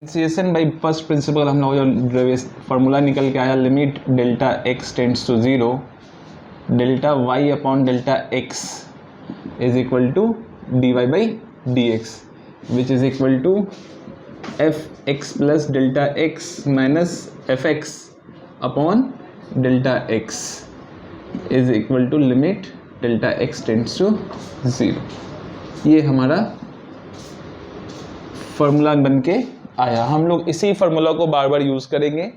Differentiation by first principle हम लोग जो फार्मूला निकल के आया, limit delta x tends to zero, delta y upon delta x is equal to d y by d x which is equal to f x plus delta x minus f x upon delta x is equal to limit delta x tends to zero. ये हमारा formula बन के आया। हम लोग इसी formula को बार बार use करेंगे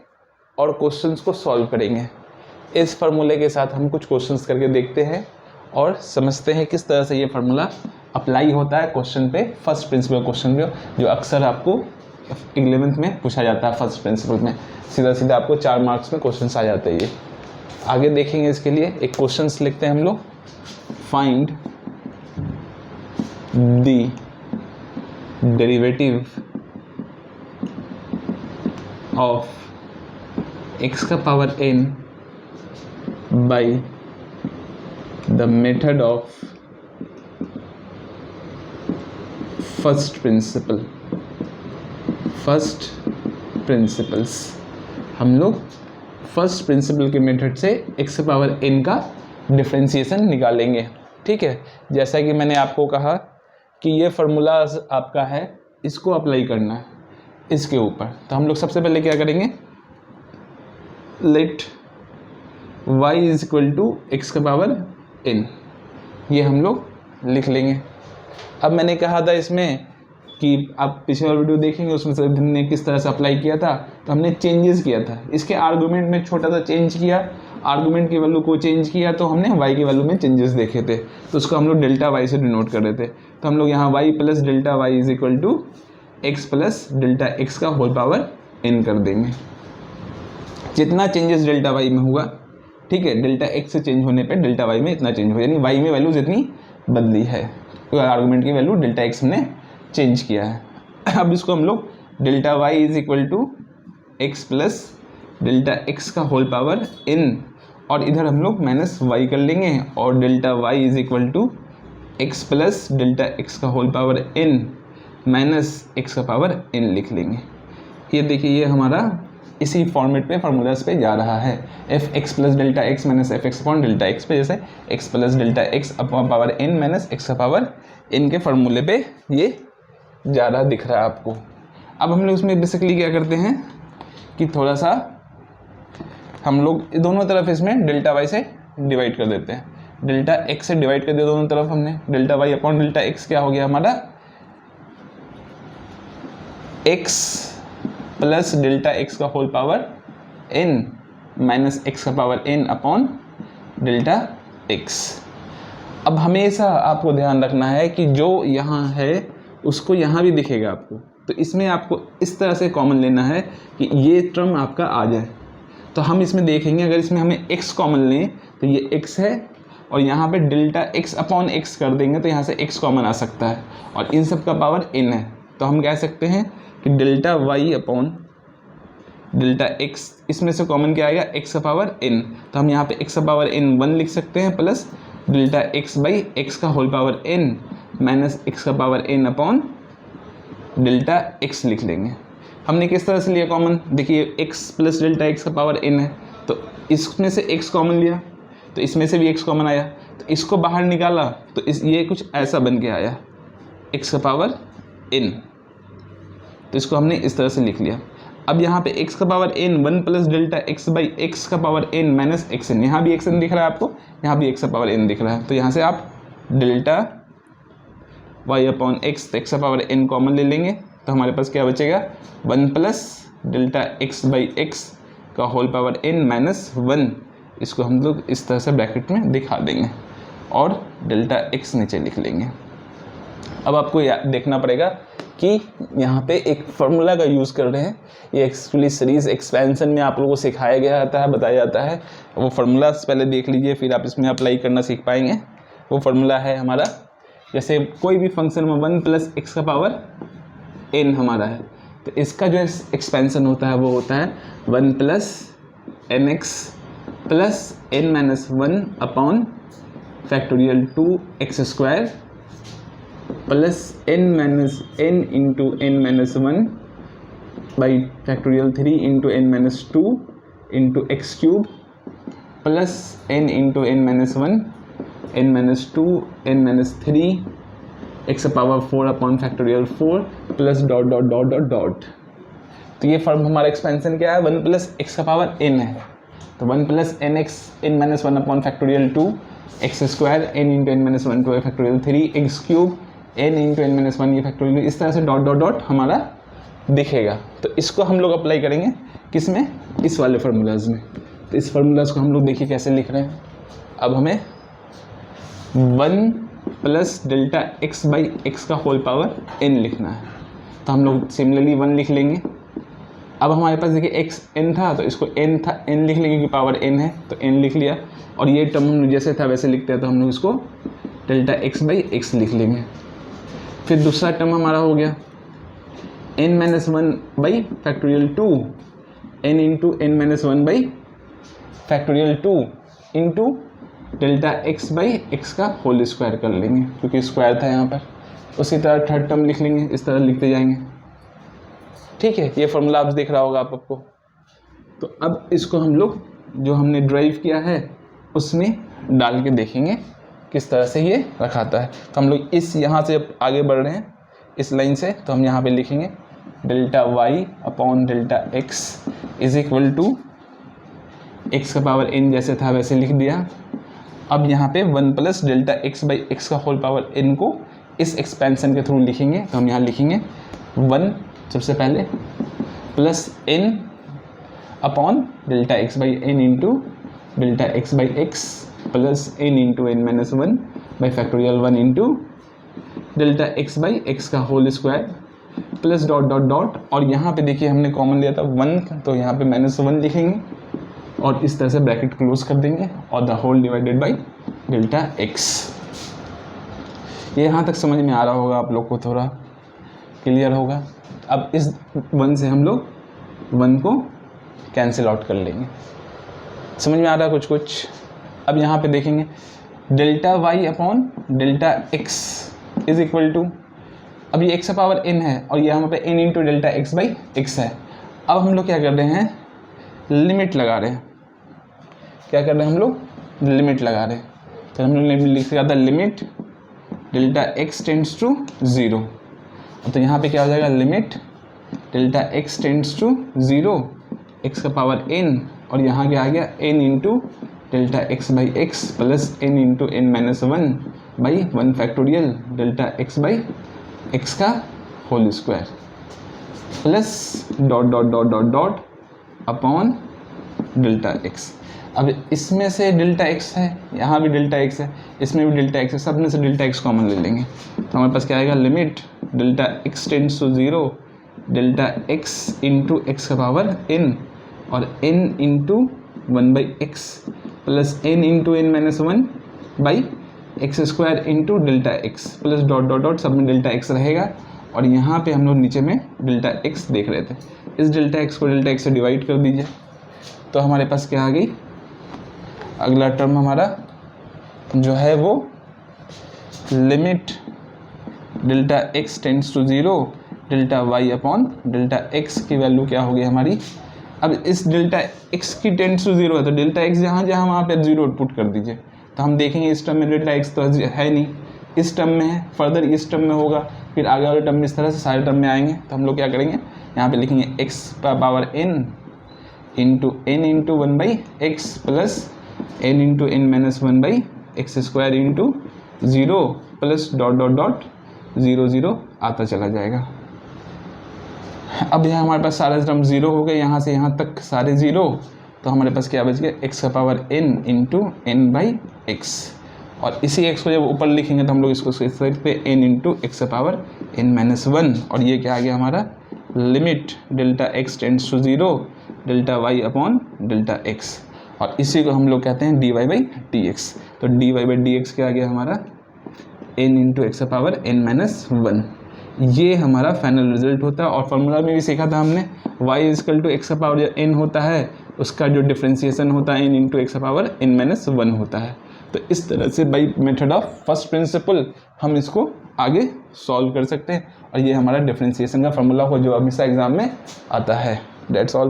और क्वेश्चंस को सॉल्व करेंगे। इस फार्मूले के साथ हम कुछ क्वेश्चंस करके देखते हैं और समझते हैं किस तरह से ये फार्मूला अप्लाई होता है क्वेश्चन पे, फर्स्ट प्रिंसिपल क्वेश्चन पे, जो अक्सर आपको 11th में पूछा जाता है। फर्स्ट प्रिंसिपल में सीधा सीधा आपको 4 मार्क्स में क्वेश्चन आ जाते हैं। ये आगे देखेंगे। इसके लिए एक क्वेश्चन लिखते हैं हम लोग, find the derivative of x का power n by the method of first principles. हम लोग फर्स्ट प्रिंसिपल के मेथड से x का पावर n का डिफरेंशिएशन निकालेंगे। ठीक है, जैसा कि मैंने आपको कहा कि ये फार्मूला आपका है, इसको अप्लाई करना है इसके ऊपर। तो हम लोग सबसे पहले क्या करेंगे, let y is equal to x का पावर n, ये हम लोग लिख लेंगे। अब मैंने कहा था इसमें कि आप पिछले वाला वीडियो देखेंगे, उसमें से हमने किस तरह से अप्लाई किया था। तो हमने चेंजेस किया था, इसके आर्गूमेंट में छोटा सा चेंज किया, आर्गूमेंट की वैल्यू को चेंज किया, तो हमने y की वैल्यू में चेंजेस देखे थे। तो उसको हम लोग डेल्टा y से डिनोट कर रहे थे। तो हम लोग यहाँ y plus delta y is equal to x plus delta x का होल पावर n कर देंगे। जितना चेंजेस डेल्टा y में हुआ, ठीक है, डेल्टा x से चेंज होने पे डेल्टा y में इतना चेंज हो, यानी y में वैल्यू जितनी बदली है, तो आर्गूमेंट की वैल्यू डेल्टा x हमने चेंज किया है। अब इसको हम लोग delta y is equal to x plus delta x का होल पावर n, और इधर हम लोग माइनस y कर लेंगे, और delta y is equal to x plus delta x का whole power n minus x का पावर n लिख लेंगे। ये देखिए, ये हमारा इसी फॉर्मेट पे फार्मूलाज पे जा रहा है, F x plus delta x minus f x upon delta x पे, जैसे x plus delta x upon power n minus x का पावर n के फार्मूले पे ये जा रहा दिख रहा है आपको। अब हम लोग इसमें बेसिकली क्या करते हैं कि थोड़ा सा हम लोग दोनों तरफ इसमें डेल्टा वाई से डिवाइड कर देते हैं। डेल्टा एक्स से डिवाइड कर दिया दोनों तरफ हमने, delta y upon delta x क्या हो गया हमारा, एक्स प्लस डेल्टा एक्स का whole power n minus x का power n upon delta x. अब हमेशा आपको ध्यान रखना है कि जो यहाँ है उसको यहाँ भी दिखेगा आपको, तो इसमें आपको इस तरह से कॉमन लेना है कि ये टर्म आपका आ जाए। तो हम इसमें देखेंगे, अगर इसमें हमें x कॉमन लें तो ये x है, और यहाँ पे डेल्टा x अपॉन x कर देंगे तो यहाँ से x कॉमन आ सकता है, और इन सब का पावर n है। तो हम कह सकते हैं कि delta y upon delta x, इसमें से कॉमन क्या आएगा, x का पावर n। तो हम यहाँ पे x का पावर n 1 लिख सकते हैं, plus delta x by x का whole power n minus x का power n upon delta x लिख लेंगे। हमने किस तरह से लिया कॉमन, देखिए x प्लस डेल्टा x का पावर n है, तो इसमें से x कॉमन लिया, तो इसमें से भी x कॉमन आया, तो इसको बाहर निकाला तो ये कुछ ऐसा बन के आया, x का पावर n। तो इसको हमने इस तरह से लिख लिया। अब यहाँ पे x का power n 1 plus delta x by x का पावर n माइनस xn, यहाँ भी xn दिख रहा है आपको, यहाँ भी x का पावर n दिख रहा है। तो यहाँ से आप delta y upon x, x का पावर n कॉमन ले लेंगे, तो हमारे पास क्या बचेगा, 1 plus delta x by x का होल पावर n माइनस 1। इसको हम लोग इस तरह से ब्रैकेट में दिखा देंगे और डेल्टा x नीचे लिख लेंगे। अब आपको देखना पड़ेगा कि यहाँ पे एक फार्मूला का यूज़ कर रहे हैं। ये एक्चुअली सीरीज एक्सपेंशन में आप लोगों को सिखाया गया जाता है, बताया जाता है। वो फार्मूला पहले देख लीजिए, फिर आप इसमें अप्लाई करना सीख पाएंगे। वो फार्मूला है हमारा, जैसे कोई भी फंक्शन में 1 प्लस एक्स का पावर n हमारा है, तो इसका जो एक्सपेंशन होता है वो होता है 1 plus n x plus n minus 1 upon factorial 2x square plus n minus n into n minus 1 by factorial 3 into n minus 2 into x cube plus n into n minus 1 n minus 2 n minus 3 x power 4 upon factorial 4 plus dot dot dot dot dot. तो ये form हमारा expansion क्या है, 1 plus x का power n है, तो 1 plus n x n minus 1 upon factorial 2 x square n into n minus 1 to factorial 3 x cube n into n minus 1 ये factorial, इस तरह से डॉट डॉट डॉट हमारा दिखेगा। तो इसको हम लोग अप्लाई करेंगे किस में, इस वाले फार्मूलाज में। तो इस फार्मूलाज को हम लोग देखिए कैसे लिख रहे हैं। अब हमें 1 plus delta x by x का होल पावर n लिखना है, तो हम लोग सिमिलरली 1 लिख लेंगे। अब हमारे पास देखिए एक्स n था, तो इसको n था n लिख लेंगे, क्योंकि पावर n है तो n लिख लिया। और ये टर्म हम जैसे था वैसे लिखते हैं, तो हम लोग इसको डेल्टा एक्स बाई एक्स लिख लेंगे। फिर दूसरा टर्म हमारा हो गया n minus 1 by factorial 2 n into n minus 1 by factorial 2 into delta x by x का होल स्क्वायर कर लेंगे, क्योंकि स्क्वायर था यहाँ पर। उसी तरह थर्ड टर्म लिख लेंगे, इस तरह लिखते जाएंगे। ठीक है, ये फॉर्मूला आप देख रहा होगा आपको। तो अब इसको हम लोग जो हमने ड्राइव किया है उसमें डाल के देखेंगे किस तरह से ये रखाता है। तो हम लोग इस यहाँ से आगे बढ़ रहे हैं इस लाइन से, तो हम यहाँ पे लिखेंगे delta y upon delta x is equal to x का पावर n जैसे था वैसे लिख दिया। अब यहाँ पे 1 plus delta x by x का होल पावर n को इस एक्सपेंशन के थ्रू लिखेंगे। तो हम यहाँ लिखेंगे 1 सबसे पहले plus n upon delta x by n into delta x by x plus n into n minus 1 by factorial 1 into delta x by x का whole square plus dot dot dot. और यहाँ पे देखिए हमने कॉमन लिया था 1, तो यहाँ पे -1 लिखेंगे और इस तरह से ब्रैकेट क्लोज कर देंगे और the whole divided by delta x. ये यहाँ तक समझ में आ रहा होगा आप लोग को, थोड़ा क्लियर होगा। अब इस 1 से हम लोग 1 को कैंसिल आउट कर लेंगे, समझ में आ रहा है कुछ कुछ। अब यहाँ पे देखेंगे delta y upon delta x is equal to, अब ये एक्स का पावर n है और ये यहाँ पे n into delta x by x है। अब हम लोग क्या कर रहे हैं, लिमिट लगा रहे हैं। क्या कर रहे हैं हम लोग, लिमिट लगा रहे हैं। तो हम लोग लिख सकता limit delta x tends to 0। तो यहाँ पे क्या हो जाएगा, limit delta x tends to 0 x का पावर n, और यहाँ क्या आ गया n into delta x by x plus n into n minus 1 by 1 factorial delta x by x का whole square plus dot dot dot dot dot upon delta x. अब इसमें से डेल्टा एक्स है, यहाँ भी डेल्टा एक्स है, इसमें भी डेल्टा एक्स है, सब में से डेल्टा एक्स कॉमन ले लेंगे। तो हमारे पास क्या आएगा, limit delta x tends to 0 delta x into x का पावर n और n into 1 by x plus n into n minus 1 by x square into delta x plus dot dot dot, सब में डेल्टा एक्स रहेगा। और यहाँ पे हम लोग नीचे में डेल्टा एक्स देख रहे थे, इस डेल्टा एक्स को डेल्टा एक्स से डिवाइड कर दीजिए। तो हमारे पास क्या आ गई, अगला टर्म हमारा जो है वो limit delta x tends to 0 delta y upon delta x की वैल्यू क्या होगी हमारी। अब इस डेल्टा एक्स की टेंड्स टू 0 है, तो डेल्टा एक्स जहाँ जहाँ वहाँ पे 0 पुट कर दीजिए। तो हम देखेंगे इस टर्म में डेल्टा एक्स तो है नहीं, इस टर्म में है, फर्दर इस टर्म में होगा, फिर आगे वाले टर्म में इस तरह से सारे टर्म में आएंगे। तो हम लोग क्या करेंगे, यहाँ पे लिखेंगे एक्स का power n into n into 1 by x plus n into n minus 1 by x square into 0 plus dot dot dot 0 0 आता चला जाएगा। अब यहाँ हमारे पास सारे टर्म 0 हो गए, यहाँ से यहाँ तक सारे 0। तो हमारे पास क्या बच गया, एक्स का power n into n by x. और इसी x को जब ऊपर लिखेंगे तो हम लोग इसको इस तरह पे n इंटू एक्स का पावर n माइनस 1, और ये क्या आ गया हमारा limit delta x tends to 0 delta y upon delta x। और इसी को हम लोग कहते हैं dy बाई डी एक्स। तो dy बाई डी एक्स क्या आ गया हमारा n इंटू एक्स का पावर n माइनस 1। ये हमारा फाइनल रिजल्ट होता है। और फॉर्मूला में भी सीखा था हमने, y इजकल टू एक्स का पावर जो n होता है उसका जो डिफ्रेंसिएशन होता है n इंटू एक्स का पावर n माइनस 1 होता है। तो इस तरह से by method of first principle हम इसको आगे सॉल्व कर सकते हैं। और ये हमारा डिफरेंशिएशन का फार्मूला हो जो हमेशा एग्जाम में आता है। That's all.